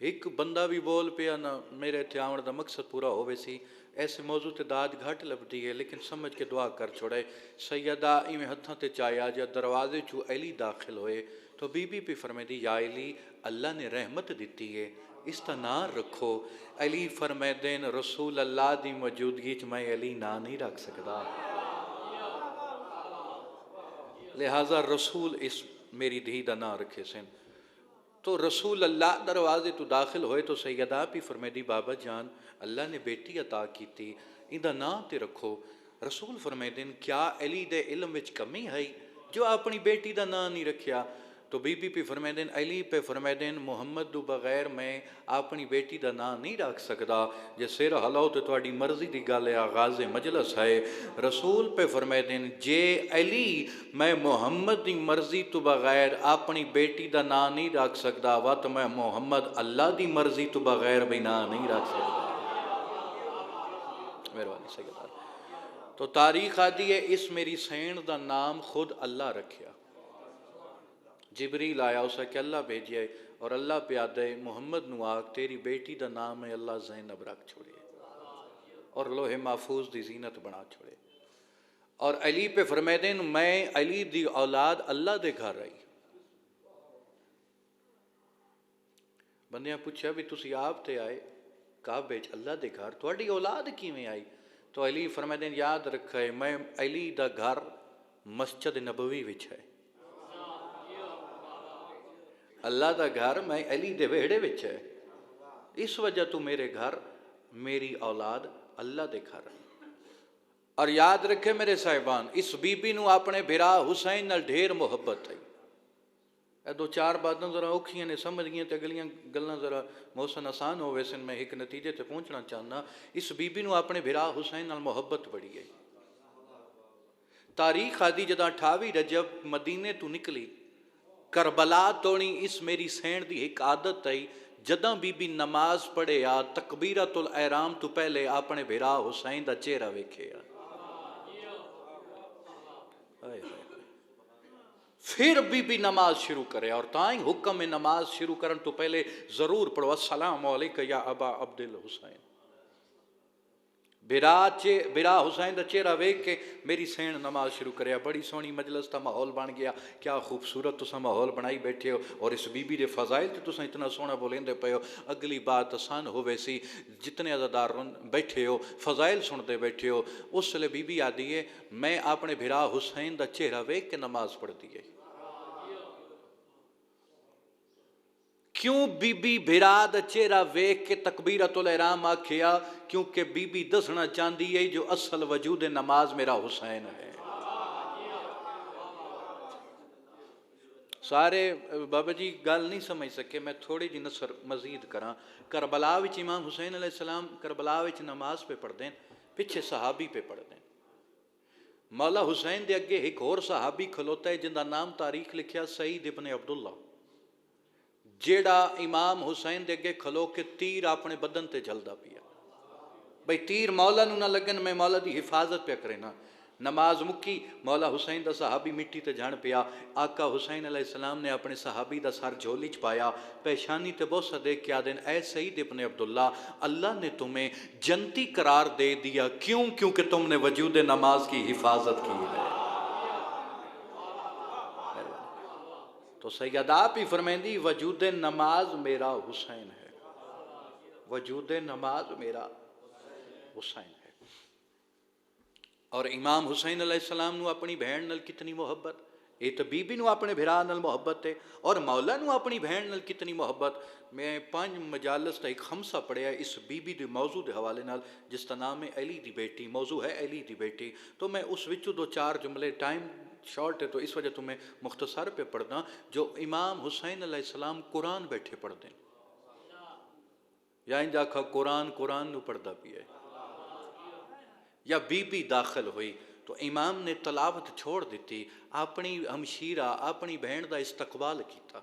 ایک بندہ بھی بول پیا نہ میرے اتنے آن کا مقصد پورا ہوئے سی. ایسے موضوع تے داد گھٹ لبدی ہے لیکن سمجھ کے دعا کر چھوڑے. سیدہ ایویں ہتھاں تے چایا جا دروازے چو علی داخل ہوئے تو بی بی پہ فرمائے دی یا علی اللہ نے رحمت دیتی ہے اس کا نام رکھو. علی فرمائے دین رسول اللہ دی موجودگی چ میں علی نام نہیں رکھ سکتا لہذا رسول اس میری دھی دا نام رکھے سن. تو رسول اللہ دروازے تو داخل ہوئے تو سیدہ بھی فرمائے دی بابا جان اللہ نے بیٹی عطا کی تھی ان دا نام تے رکھو. رسول فرمائے دین کیا علی دے علم وچ کمی ہے جو اپنی بیٹی دا نام نہیں رکھیا. تو بی بی پہ فرمائے دین علی پہ فرمائے دین محمد دو بغیر میں اپنی بیٹی دا نام نہیں رکھ سکتا. جے سر ہلاؤ تو تہاڈی مرضی دی گل ہے آغاز مجلس ہے. رسول پہ فرمائے دین جے علی میں محمد دی مرضی تو بغیر اپنی بیٹی دا نام نہیں رکھ سکتا وا تو میں محمد اللہ دی مرضی تو بغیر بھی نام نہیں رکھ سکتا. مہربانی سیدہ. تو تاریخ آدھی ہے اس میری سین دا نام خود اللہ رکھیا. جبریل آیا اسے کہ اللہ بھیجئے اور اللہ پہ آدھے محمد نو آگ تیری بیٹی دا نام ہے اللہ زینب رکھ چھوڑے اور لوح محفوظ دی زینت بنا چھوڑے. اور علی پہ فرمائے دین میں علی دی اولاد اللہ دے گھر رہی. بندیاں پوچھا بھی تسی آپ تے آئے کعبے وچ اللہ دے گھر تہاڈی اولاد کیویں آئی. تو علی فرمائے دین یاد رکھے میں علی دا گھر مسجد نبوی وچ ہے. اللہ دا گھر میں علی دے ویڑے وچ ہے اس وجہ تو میرے گھر میری اولاد اللہ دے گھر. اور یاد رکھے میرے صاحبان اس بی بی نو اپنے بھرا حسین نال ڈھیر محبت ہے. اے دو چار باتیں ذرا اوکھیاں نے سمجھ گئیں تے اگلیاں گلاں ذرا موسن آسان ہوئے سن. میں ایک نتیجے تے پہنچنا چاہنا اس بی بی نو اپنے بھرا حسین نال محبت بڑی ہے. تاریخ آدھی جداں 28 رجب مدینے تو نکلی کربلا تونی اس میری سین دی ایک عادت ہے جداں بی بی نماز پڑھے آ تکبیرۃ الاحرام تو پہلے اپنے بھرا حسین دا چہرہ ویکھے آ پھر بی بی نماز شروع کرے. اور تائیں حکم نماز شروع کرن تو پہلے ضرور پڑھو السلام علیکہ یا ابا عبد الحسین. بھرا حسین دا چہرہ ویکھ کے میری سین نماز شروع کریا. بڑی سونی مجلس تا ماحول بن گیا. کیا خوبصورت تسا ماحول بنائی بیٹھے ہو اور اس بی بی دے فضائل تے تسا اتنا سونا بولیندے پے ہو. اگلی بات آسان ہوئے سی جتنے عزادار بیٹھے ہو فضائل سنتے بیٹھے ہو. اس لئے بی بی آدھی ہے میں اپنے بھرا حسین دا چہرہ ویکھ کے نماز پڑھ دی ہے. کیوں بی بی بھرا دا چہرہ ویکھ کے تکبیرۃ الاحرام آکھیا کیونکہ بی بی دسنا چاندی ہے جو اصل وجود نماز میرا حسین ہے. سارے بابا جی گل نہیں سمجھ سکے میں تھوڑی جی نثر مزید کراں. کربلا وچ امام حسین علیہ السلام کربلا وچ نماز پہ پڑھ دیں پیچھے صحابی پہ پڑھ دیں. مولا حسین دے اگے ایک اور صحابی کھلوتا ہے جن دا نام تاریخ لکھیا سعید ابن عبداللہ جیڑا امام حسین دے اگے کھلو کے تیر اپنے بدن تے جلدا پیا. بھئی تیر مولا نو نہ لگن میں مولا دی حفاظت پہ کرے نا. نماز مکی مولا حسین دا صحابی مٹی تے جھان پیا. آقا حسین علیہ السلام نے اپنے صحابی دا سر جھولی چ پایا پیشانی تے بوسہ دے کے آدن اے سعید ابن عبداللہ اللہ نے تمہیں جنتی قرار دے دیا. کیوں؟ کیونکہ تم نے وجود نماز کی حفاظت کی ہے. تو سیدہ بھی فرمائندی وجود نماز میرا حسین ہے. وجود نماز میرا حسین ہے. اور امام حسین علیہ السلام نو اپنی بہن نال کتنی محبت. یہ تو بی بی نو اپنے بھرا نال محبت ہے اور مولا نو اپنی بہن نال کتنی محبت. میں 5 مجالس تا ایک خمسہ پڑھیا اس بی بی دے موضوع دے حوالے نال جس کا نام ہے علی دی بیٹی. موضوع ہے علی دی بیٹی. تو میں اس وچوں 2-4 جملے ٹائم شارٹ ہے تو اس وجہ تو میں مختصر پہ پڑھنا. جو امام حسین علیہ السلام قرآن بیٹھے پڑھ دیں یا ان جاکھا قرآن نو پڑھدا بھی ہے یا بی بی داخل ہوئی تو امام نے تلاوت چھوڑ دیتی اپنی ہمشیرہ اپنی بہن دا استقبال کیتا.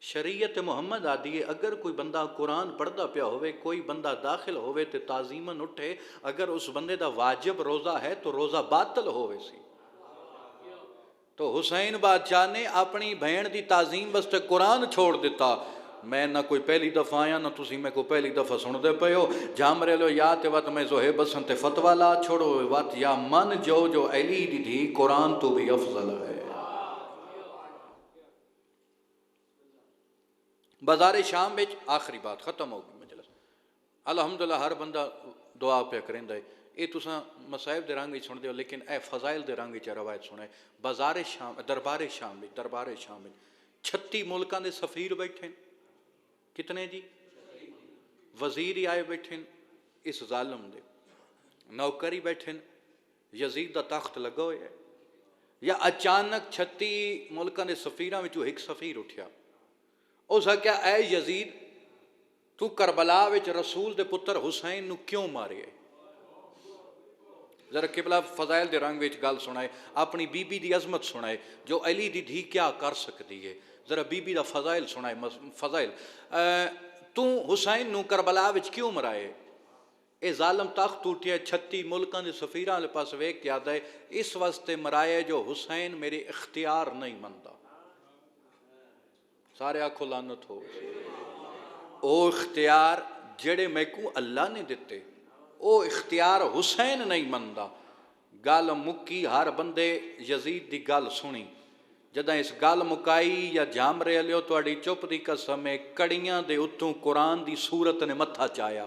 شریعت محمد آدھی ہے اگر کوئی بندہ قرآن پڑھدا پیا ہوئے کوئی بندہ داخل ہوئے تے تعظیماً اٹھے اگر اس بندے دا واجب روزہ ہے تو روزہ باطل ہوئے سی. تو حسین بادشاہ نے اپنی بہن دی تعظیم واسطے قرآن چھوڑ دیتا میں نہ کوئی پہلی دفعہ آیا نہ تسی میں کو پہلی دفعہ سن دے پے ہو جام رہے لو یا تے وقت میں زہیب حسن تے فتوہ لا چھوڑو وقت یا من جو علی دی تھی قرآن تو بھی افضل ہے۔ بازار شام وچ آخری بات ختم ہوگی مجلس الحمدللہ ہر بندہ دعا پہ کریندا ہے یہ تساں مصائب دے رنگ وچ سن دیو لیکن اے فضائل دے رنگ وچ روایت سنے بازار شام دربار شام وچ 36 ملکاں دے سفیر بیٹھے کتنے جی وزیر ہی آئے بیٹھے اس ظالم دے نوکری بیٹھے یزید دا تخت لگا ہوئے یا اچانک 36 ملکاں دے سفیراں وچوں ایک سفیر اٹھیا اس کیا اے یزید تو کربلا وچ رسول دے پتر حسین نو کیوں مارے ذرا قبلہ فضائل دے رنگ وچ گل سنائے اپنی بی بی دی عظمت سنائے جو علی دی دھی کیا کر سکتی ہے ذرا بی بی دا فضائل سنائے فضائل تو حسین نو کربلا وچ کیوں مرائے اے ظالم تخت ٹوٹیا 36 ملکاں دے سفیراں دے پاس ویکھ کے آدا ہے اس واسطے مرائے جو حسین میرے اختیار نہیں مندا سارے آکھو لعنت ہو او اختیار جڑے میں کو اللہ نے دیتے او اختیار حسین نہیں مندا گل مکی ہر بندے یزید دی گل سنی جداں اس گل مکائی یا جام رہے لیو تواڈی چپ دی قسم ہے کڑیاں دے اتوں قرآن دی سورت نے متھا چایا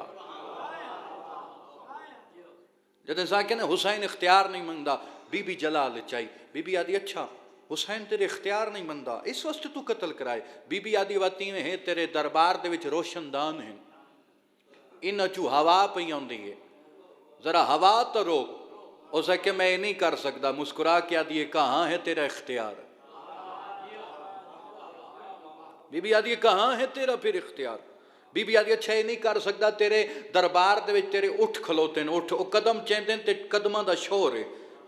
جداں ساکن حسین اختیار نہیں منگدا بی بی جلال چائی بی بی آدھی اچھا حسین تیرے اختیار نہیں مندا اس واسطے تو قتل کرائے بی بی آدھی واتی میں ہے تیرے دربار دے وچ روشن دان ہیں انہاں چوں ہوا پئی آندی ہے ذرا ہوا تو روک اسے کہ میں نہیں کر سکتا مسکرا کے آدھی کہاں ہے تیرا اختیار بی بی آدھی کہاں ہے تیرا پھر اختیار بی بی آدھی اچھا یہ نہیں کر سکتا تیرے دربار دے وچ تیرے اٹھ کھلوتے ہیں اٹھ او قدم چیندے تے قدماں دا شور ہے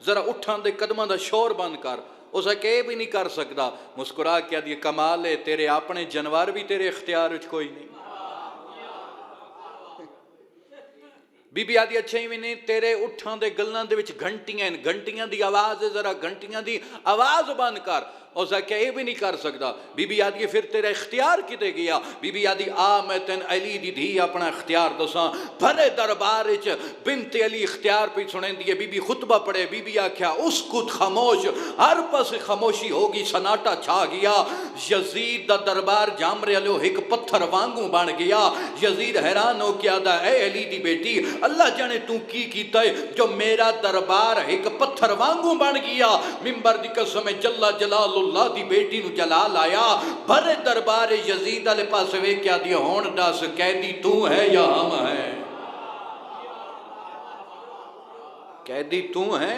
ذرا اٹھاں دے قدماں دا شور بند کر اسے کہ بھی نہیں کر سکتا مسکرا کے آدھی کمال ہے تیرے اپنے جنوار بھی تیرے اختیار وچ کوئی نہیں بی بی آدھی اچھا ہی نہیں تیرے اٹھاں دے گلناں دے وچ گھنٹیاں دی آواز ہے ذرا گھنٹیاں دی آواز بند کر اور کہ یہ بھی نہیں کر سکتا بی بی آدھی پھر تیرا اختیار کتے گیا بی بی آدھی میں تین علی دی دھی اپنا اختیار دساں بھرے دربار وچ بنت علی اختیار پہ سنیں دیئے بی بی خطبہ پڑھے بی بی آکھیا اسکت خاموش ہر پاس خاموشی ہوگی سناٹا چھا گیا یزید دا دربار جام رہے لو ایک پتھر وانگوں بن گیا یزید حیران ہو کیا دا اے علی دی بیٹی اللہ جانے تو کی کیتا ہے جو میرا دربار ایک پتھر وانگوں بن گیا ممبر دی قسم جل جلال اللہ دی بیٹی نو جلال آیا بھرے دربار یزید علیہ پاس وے کیا دی ہون دس قیدی تو ہے یا ہم ہیں قیدی تو ہے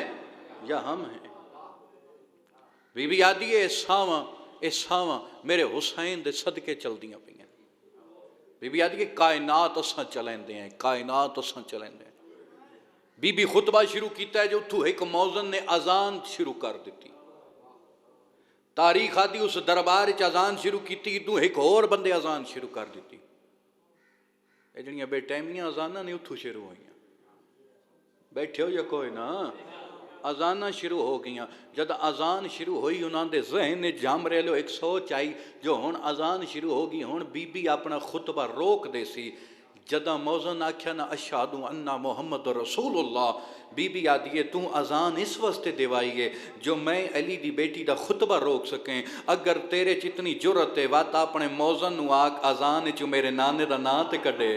یا ہم ہیں بی بی آدھی اے ساواں میرے حسین دے صدقے چل دیاں پہ بی بی آدھی کائنات اساں چلیں دے ہیں کائنات اساں چلیں دے ہیں بی بی خطبہ شروع کیتا ہے جو تو ایک موزن نے اذان شروع کر دیتی تاریخ آدھی اس دربار چ اذان شروع کیتی تو ایک اور بندے اذان شروع کر دیتی اے جڑیاں بے ٹائمیاں اذاناں نے اتھوں شروع ہوئیاں بیٹھے ہو یا کوئی نا اذاناں شروع ہو گئیاں جد اذان شروع ہوئی انہاں دے ذہن نے جام رہے لو ایک سوچ آئی جو ہن اذان شروع ہو گئی ہن بی بی اپنا خطبہ روک دے سی جدہ موزن آکھیا نا اشہدو انہ محمد رسول اللہ بی بی آدھیے تو اذان اس واسطے دیوائیے جو میں علی دی بیٹی دا خطبہ روک سکیں اگر تیرے چتنی جرت ہے وات اپنے موزن نو آکھ اذان جو میرے نانے دا نام تے کڈے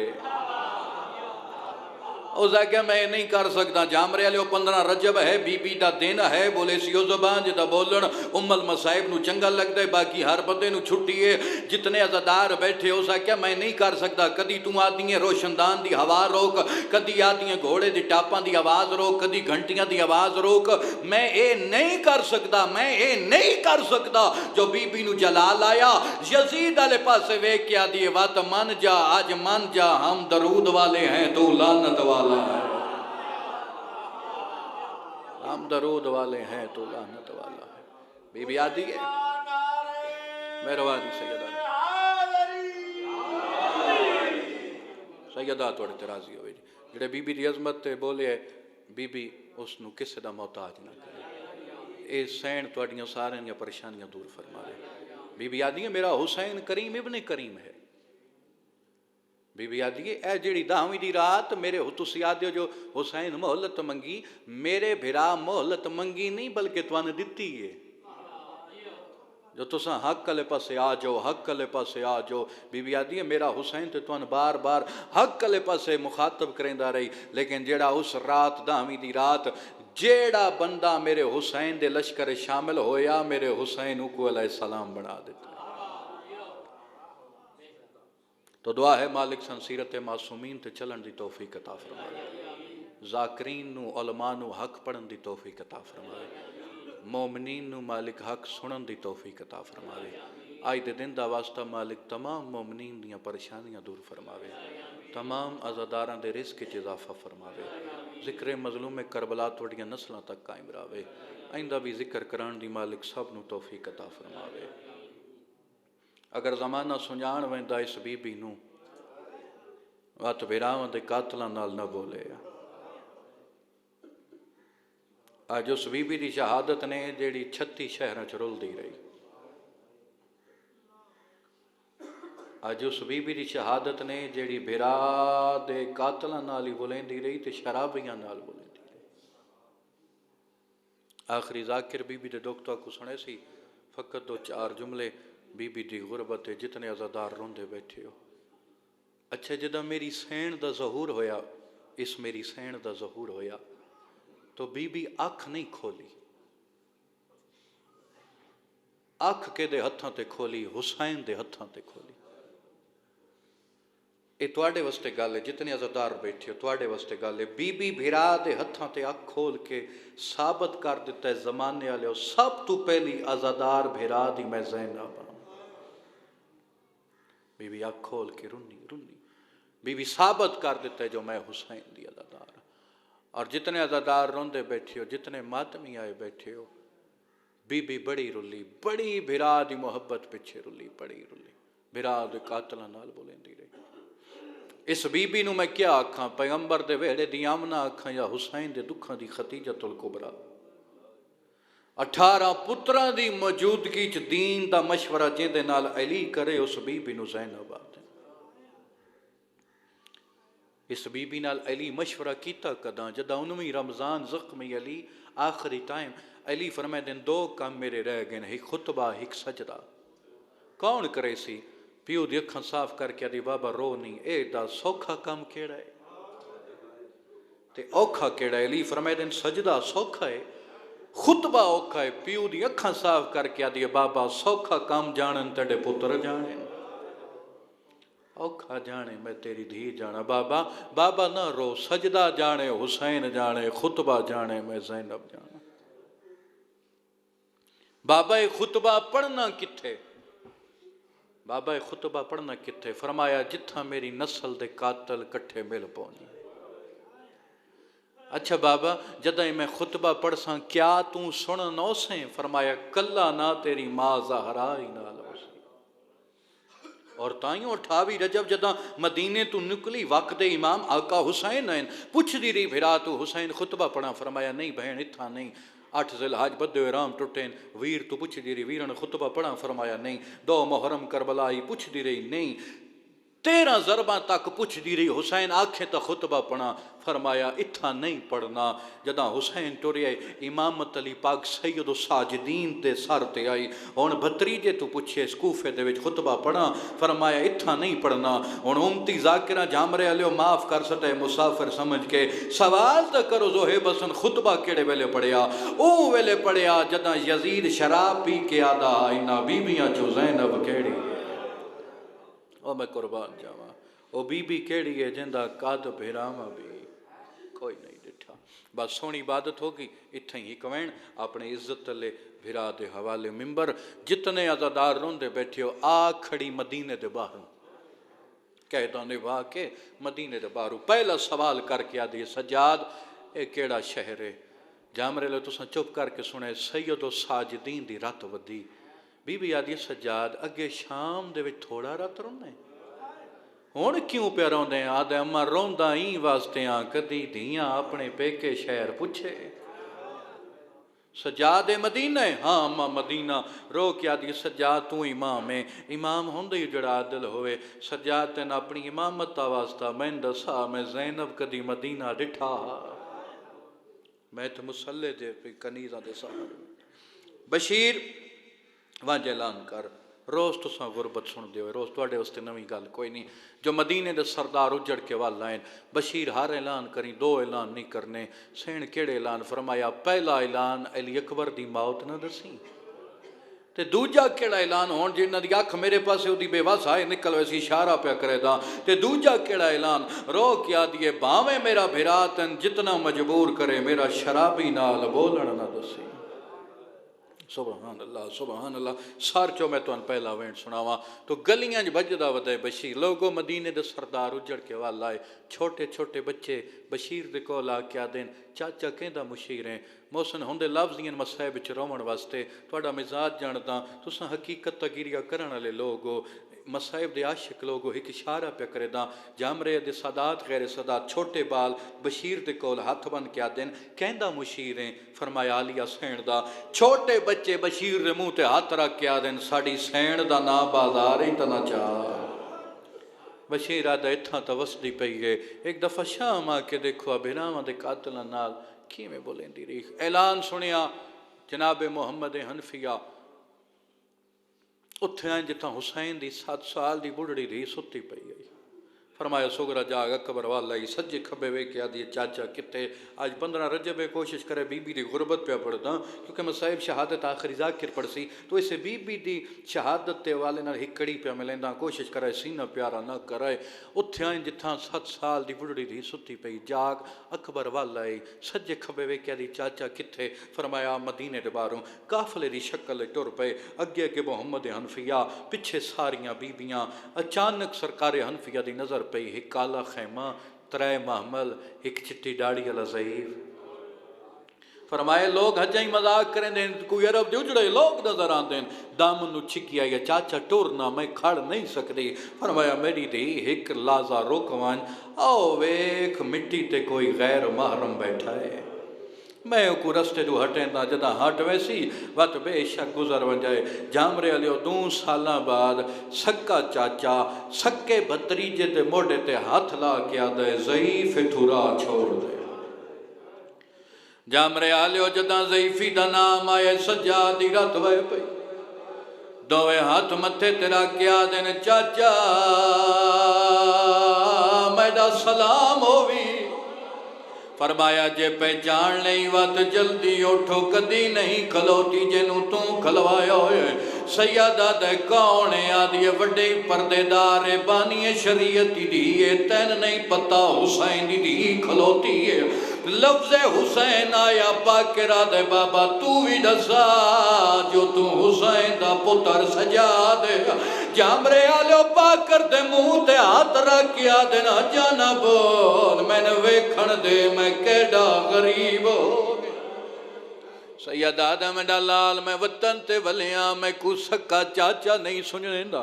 اس آگیا میں نہیں کر سکتا جام رہے لیو 15 رجب ہے بی بی دا دن ہے بولے سیو زبان جدا بولن المصائب نو چنگا لگ دے باقی ہر بندے نو چھٹی ہے جتنے عزدار بیٹھے اس آگیا میں نہیں کر سکتا کدی تو آدھی ہیں روشندان دی ہوا روک کدی آدھی ہیں گھوڑے دی ٹاپاں دی آواز روک کدی گھنٹیاں دی آواز روک میں اے نہیں کر سکتا جو بی بی نو جلال آیا یزید علیہ پاسے ویک کیا دیئے وات من جا آج من جا ہم درود والے ہیں تو لعنت والا ہم درود والے ہیں تو لعنت والا ہے بی بی آدھی ہے مہربانی سیدہ توڑے ترازی ہوئے جڑے بی بی دی عظمت تے بولے بی بی اس نو کسے دا محتاج نہ کرے اے سین توڑیاں سارے یا پریشانیاں دور فرما دے بی بی آدھی ہے میرا حسین کریم ابن کریم ہے بی بی آدھی اے جیڑی 10ویں دی رات میرے تسی آدھے جو حسین مہلت منگی، میرے بھرا مہلت منگی نہیں بلکہ توانے دتی ہے، جو تساں حق والے پاسے آ جاؤ، حق والے پاسے آ جاؤ۔ بی بی آدھی ہے میرا حسین تے توانے بار بار حق والے پاسے مخاطب کریندا رہی، لیکن جیڑا اس رات 10ویں دی رات جیڑا بندہ میرے حسین دے لشکر شامل ہویا، میرے حسین کو علیہ السلام بنا دیتا۔ تو دعا ہے مالک سن سیرت معصومین تے چلن دی توفیق عطا فرمائے، ذاکرین نو علماء نو حق پڑھن دی توفیق عطا فرمائے، مومنین نو مالک حق سنن دی توفیق عطا فرمائے۔ آج دے دن دا واسطہ مالک تمام مومنین دیاں پریشانیاں دور فرماوے، تمام عزاداراں دے رزق وچ اضافہ فرماوے، ذکر مظلوم کربلا توڑیاں نسلاں تک قائم راوے، آئندہ بھی ذکر کران دی مالک سب نو توفیق عطا فرماوے۔ اگر زمانہ سنجان ویندا اس بی بی نو وات بھراواں دے قاتلاں نال نہ بولے، آج اس بی بی دی شہادت نے جیڑی 36 شہراں چ رل دی رہی، آج اس بی بی دی شہادت نے جیڑی بھرا دے قاتلاں نال ہی بولیندی رہی تے شرابیاں نال بولیندی رہی۔ آخری ذاکر بی بی دے دکھ تو کو سنے سی، فقط 2-4 جملے بی بی دی غربت ہے، جتنے عزادار روندے بیٹھے ہو۔ اچھا جدہ میری سین دا ظہور ہویا، اس میری سین دا ظہور ہویا تو بی بی اکھ نہیں کھولی، اکھ کے دے ہتھاں تے کھولی، حسین دے ہتھاں تے کھولی۔ اے تواڈے واسطے گل ہے، جتنے عزادار بیٹھے ہو تواڈے واسطے گل ہے، بی بی بھرا دے ہتھاں تے اکھ کھول کے ثابت کر دیتا ہے زمانے والے سب تو پہلی عزادار بھرا دی میں زینب ہوں۔ بی بی اکھ کھول کے رنی بی بی ثابت کر دیتا ہے جو میں حسین دی عزادار ہوں۔ اور جتنے عزادار روندے بیٹھے ہو، جتنے ماتمی آئے بیٹھے ہو، بی بی بڑی رلی، بڑی بھرا دی محبت پیچھے رلی، بڑی رلی، بھرا دے قاتلاں نال بولیندی رہی۔ اس بی بی نو میں کیا آکھاں، پیغمبر دے ویڑے دی آمنہ آکھاں یا حسین دے دکھاں دی ختیجۃ الکبریٰ۔ 18 پتراں دی موجودگی چ دین دا مشورہ جن دے نال علی کرے، اس بی بی نو زینب آتے۔ اس بی بی نال علی مشورہ کیتا کداں جدہ 19 رمضان زخمی علی آخری ٹائم علی فرمائے دن 2 کام میرے رہ گئے، ایک خطبہ ایک سجدہ۔ کون کرے سی؟ پیو دی اکھاں صاف کر کے آدھی بابا رو نہیں، اے دا سوکھا کام کیڑا ہے تے اوکھا کیڑا ہے؟ علی فرمائے دن سجدہ سوکھا ہے، خطبہ اوکھا ہے۔ پیو دی اکھاں صاف کر کے آدھی بابا سوکھا کام جانن تیرے پتر جانن، اوکھا جانے میں تیری دھی جانا۔ بابا بابا نہ رو، سجدہ جانے حسین جانے، خطبہ جانے میں زینب جانا۔ بابا خطبہ پڑھنا کتھے؟ بابا خطبہ پڑھنا کتھے؟ فرمایا جتھاں میری نسل دے قاتل کٹھے مل پونی۔ اچھا بابا جدہ میں خطبہ پڑھ ساں کیا توں سن نو سیں؟ فرمایا کلا نہ تیری ماں زہرا ہی نہ لو سی۔ اور تائیوں 28 رجب جدہ مدینے تو نکلی وقت امام آقا حسین ہیں، پوچھ دی رہی بھرا تو حسین خطبہ پڑھا؟ فرمایا نہیں بہن اتھا نہیں، 8 ذی الحج بدو احرام ٹوٹین، ویر تو پوچھ دی رہی ویرن خطبہ پڑھا؟ فرمایا نہیں۔ 2 محرم کربلائی پوچھ دی رہی نہیں، 13 ضرباں تک پوچھ دی رہی حسین آنکھیں تا خطبہ پڑھا؟ فرمایا اتھا نہیں پڑھنا۔ جدہ حسین ٹورے امامت علی پاک سید و ساجدین تے سر تے آئی، ہون بھتریجے تو پوچھے اس کوفے دے وچ خطبہ پڑھا؟ فرمایا اتھا نہیں پڑھنا۔ ہون امتی ذاکرہ جامرے علیہ معاف کر سٹے مسافر سمجھ کے سوال تا کرو زہیب حسن خطبہ کیڑے ویلے پڑھیا؟ او ویلے پڑھیا جدہ یزید شراب پی کے آدھا اینا بیبیاں چو زینب کیڑی ہے؟ او میں قربان جاواں، او بی بی کیڑی ہے جندہ قد بھیراواں بھی کوئی نہیں ڈٹھا۔ بس سونی عبادت ہوگی اتھیں ہی کوین اپنے عزت لے بھرا دے حوالے ممبر جتنے عزادار روندے بیٹھے ہو آ کھڑی مدینے دے باہروں قیدہ نبھا کے مدینے دے باہروں پہلا سوال کر کے آدھی سجاد اے کیڑا شہر ہے؟ جامرے لے تساں چپ کر کے سنے سید و ساجدین دی رات ودی۔ بی بی آدھی سجاد اگے شام دے وچ تھوڑا رات روندے ہون کیوں پہ روندے ہیں؟ آدھے اماں روندہ ہی واسطے ہاں کدی دھیاں اپنے پیکے شہر پوچھے۔ سجاد مدینہ ہے، ہاں اما مدینہ رو کے آدھی سجاد تو امام ہے، امام ہوندے ہی جڑا عادل ہوئے، سجاد تین اپنی امامت دا واسطہ میں دسا میں زینب کدی مدینہ ڈٹھا، میں تو مسلح دے پہ کنیزہ دے سہارے۔ بشیر وانج اعلان کر، روز تساں غربت سن دے ہوئے، روز توڑے واسطے نویں گل کوئی نہیں، جو مدینے دے سردار اجڑ کے وال آئیں، بشیر ہر اعلان کریں، دو اعلان نہیں کرنے، سین کیڑے اعلان فرمایا، پہلا اعلان علی اکبر دی موت نہ دسیں، تے دوجا کیڑا اعلان ہون جنہ دی اکھ میرے پاسے او دی بے واس آئے نکل ویسی اشارہ پہ کرے دا، تے دوجا کیڑا اعلان رو کیا دیئے باویں میرا بھراتن جتنا مجبور کرے میرا شرابی نال بولن نہ دسیں۔ سبحان اللہ سبحان اللہ، سار چو میں تو ان پہلا وینٹ سناواں تو گلیاں بجدہ ودے بشیر، لوگوں مدینے دے سردار اجڑ کے وال آئے، چھوٹے چھوٹے بچے بشیر دے کو لا کیا دین، چاچا کہندہ مشیر ہیں، موسن ہوندے لفظین مسائب چ رومن واسطے، توڑا مزاج جانداں، تساں حقیقت تگیریہ کرن والے لوگو، مسائب دے عاشق لوگو ایک اشارہ پہ کرے دا، جامرے دے سادات غیر سادات چھوٹے بال بشیر دے کول ہاتھ بن کیا دین، کہندہ مشیریں فرمایا علیہ سین دا، چھوٹے بچے بشیر دے منہ تے ہاتھ رکھ کیا دین، ساڑی سین دا نا بازار ہی تنا چاہ۔ بشیر آدھا اتھا توسدی پئی گئے، ایک دفعہ شام آ کے دیکھو ابھرامہ دے قاتلہ نال کی میں بولیں دی ریخ، اعلان سنیا جناب محمد حنفیہ اتھے آئیں جتاں حسین دی 7 سال دی بڑھڑی دی ستی پئی گئی، فرمایا سگرہ جاگ اکبر والا سجے کھبے وے کیا دیئے چاچا کتے، آج 15 رجب کوشش کرے بی بی دی غربت پہ پڑھتا، کیونکہ مسائب شہادت آخری ذاکر پڑھ سی، تو اسے بی بی دی شہادت تے والے نہ ہکڑی پہ ملیندہ کوشش کرے سینہ پیارا نہ کرے، اتھے آئیں جتھاں 7 سال دی بڑھڑی دی ستی پئی، جاگ اکبر والا سجے کھبے وے کیا دی چاچا کتے، فرمایا مدینے دے باروں، کافلے دی شکل ٹر پے، اگے کے محمد حنفیہ، پچھے ساریاں بیبیاں، اچانک سرکار حنفیہ دی نظر پئی، ایک کالا خیمہ، 3 محمل، ایک چٹی ڈاڑی علی ضعیف، فرمائے لوگ حجائی مذاق کریں دیں، کوئی عرب دے اجڑے لوگ نظر آن دیں، دامن نو چھکی آئی چاچا ٹورنا میں کھڑ نہیں سکتی، فرمایا میری دی ایک لازہ روکوان، آؤ ویک مٹی تے کوئی غیر محرم بیٹھا ہے، میں کو رستے دو ہٹیں دا جدا ہٹ ویسی وقت بے شک گزر ونجائے، جامرے علیو 2 سالاں بعد سکا چاچا سکے بھتریجے تے موڑے تے ہاتھ لا کیا دے ضعیف ٹھورا چھوڑ دے، جامرے علیو جدا ضعیفی دا نام آئے سجادی رات وے پئی، دوے ہاتھ متھے تیرا کیا دین چاچا میڈا سلام ہووی، فرمایا جے پہچان نہیں وقت جلدی اٹھو کدی نہیں کھلوتی جنوں تو کھلوایا ہوئے، سیدہ دے کونے آدھی وڈے پردے دار بانی شریعتی دیئے تین نہیں پتا حسین دی کھلوتی ہے، لفظ حسین آیا پاکرہ دے بابا تو بھی دسا جو تو حسین دا پتر سجا دے، جامرے آلیو پاکر دے منہ تے ہاتھ رکھیا دینا جانا بول میں نے ویکھن دے میں کیڑا غریب ہو گیا، سید آدم ڈالال میں وطن تے ولیاں میں کو سکا چاچا نہیں سننے دا،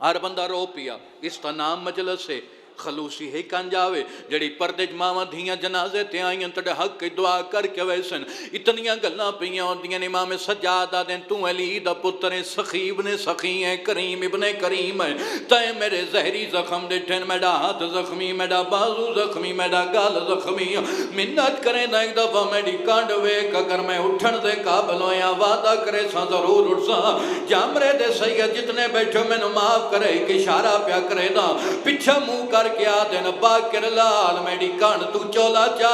ہر بندہ رو پیا، اس کا نام مجلس ہے، خلوصی ہے کان جاوے جڑی پردے ماما دھیاں جنازے تے آئیں تڑے حق کی دعا کر کے ویسن اتنیاں گلنا پیاں ہوندیاں امام سجادہ دیں تو علی دا پتر سخی ابن سخی ہیں کریم ابن کریم ہیں تائیں میرے زہری زخم دیٹھن میڈا ہاتھ زخمی میڈا بازو زخمی میڈا گال زخمی منت کریں دا ایک دفعہ میڈی کانڈ ویک اگر میں اٹھن دے قابل ہویا وعدہ کرے سا ضرور اٹھ سا جامرے دے سید جتنے بیٹھو میں معاف کرے ایک اشارہ پیا کرے دا پچھا منہ کر کیا دین باکر لال میڈی کان تو چولا چا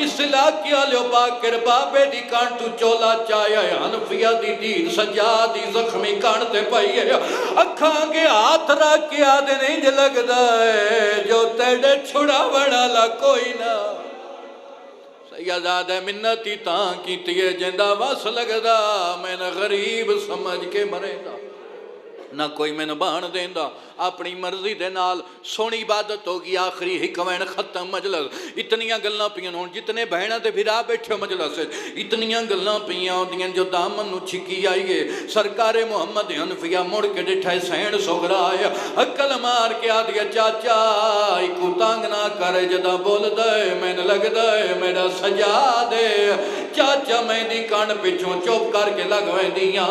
اصلاح کیا لیو باکر بابے دی کان تو چولا چایا حنفیہ دی دیر سجا دی زخمی کان تے پائی ہے اکھاں کے ہاتھ رکھ کیا دین انج لگ دائے جو تیڑے چھڑا بڑا لا کوئی نہ سیداد منتی تاں کی تیے جندہ واس لگ دا میں نے غریب سمجھ کے مرے دا نہ کوئی میں نبان دیندہ اپنی مرضی دے نال سونی عبادت ہوگی آخری حکمین ختم مجلس اتنیاں گلنا پیاں ہون جتنے بہنہ دے بھرا بیٹھے مجلس اتنیاں گلنا پیاں ہوندیاں جو دامن نو چھکی آئیے سرکار محمد حنفیہ مڑ کے ڈٹھائے سین سغرا آیا اکل مار کے آدھیا چاچا ایکو تانگ نہ کرے جدا بول دے میں نے لگ دے میرا سجا دے چاچا میں دی کان پچھوں چوپ کر کے لگویں دیاں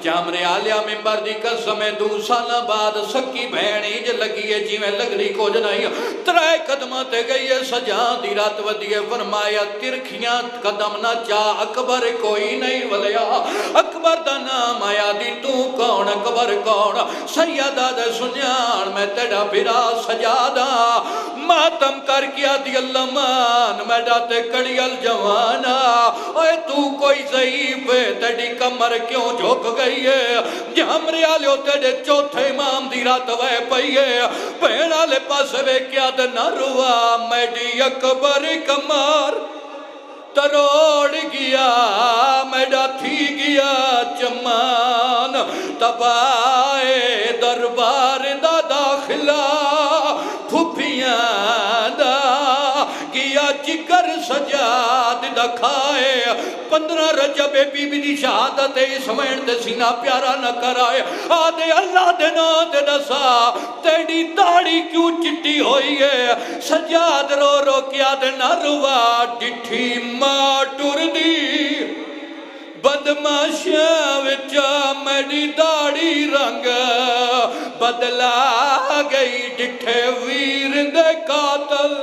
چامرے آلیا ممبر دی قسم 2 سالہ بعد سکی بھینی ج لگی ہے جی میں لگ رہی کچھ نہیں 3 قدمہ تے گئی ہے سجان دی رات ودیے فرمایا ترکھیاں قدم نہ چاہ اکبر کوئی نہیں ولیا اکبر دا نام آیا دی تو کون اکبر کون سیدہ دے سنیان میں تیڑا بھرا سجادہ ماتم کر کیا دی اللہ مان میں ڈاتے کڑی الجوانا اوے تو کوئی ضعیف ہے تیڑی کمر کیوں جھوک گئی ہے جامرے آلیو تیڑے چوتھے امام دی رات وے پئیے پیڑا لے پاس وے کیا دے نہ روا میڈی اکبر کمر تروڑ گیا میڈا تھی گیا چمان تبائے دربار دا داخلہ پھپیاں دا گیا جگر سجاد دا کھائے 15 رجب بی بی دی شہادت اسمین دے سینہ پیارا نہ کرائے آدھے اللہ دے نا دے نسا تیڑی داڑی کیوں چٹی ہوئی ہے سجاد رو رو کیا دے نہ روا ڈٹھی ماں ٹور دی بدماشاں وچا میری داڑی رنگ بدلا گئی ڈٹھے ویر دے قاتل